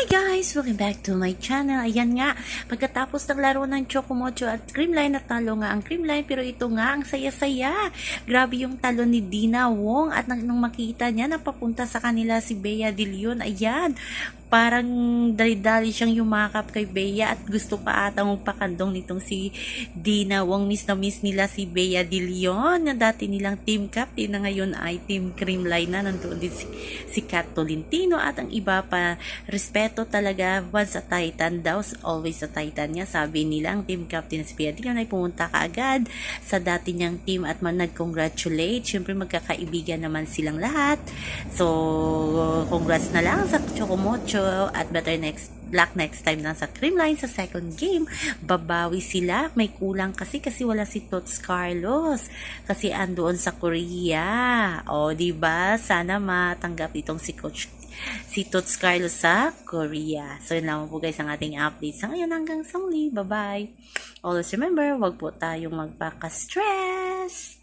Hi guys! Welcome back to my channel. Ayan nga, pagkatapos ng laro ng Chocomocho at Creamline, natalo nga ang Creamline, pero ito nga ang saya-saya. Grabe yung talo ni Dina Wong at nung makita niya na papunta sa kanila si Bea De Leon, ayan, parang dali-dali siyang yumakap kay Bea at gusto pa ata magpakandong nitong si Dina Wong. Miss na miss nila si Bea De Leon na dati nilang team captain na ngayon ay team Creamline na. Nandoon din si Kat Tolentino at ang iba pa. Respeto talaga, once a Titan daw, always a Titan niya. Sabi nila ang team captain si Bea De Leon ay pumunta kaagad sa dati niyang team at nag-congratulate. Siyempre magkakaibigan naman silang lahat. So, congrats na lang sa Chocomocho at better luck next time na sa Creamline sa second game. Babawi sila. May kulang kasi wala si Tots Carlos. Kasi andoon sa Korea. O, diba? Sana matanggap itong si Tots Carlos sa Korea. So, yun lang po guys ang ating update sa ngayon. Hanggang sa muli. Bye-bye. Always remember, wag po tayong magpaka-stress.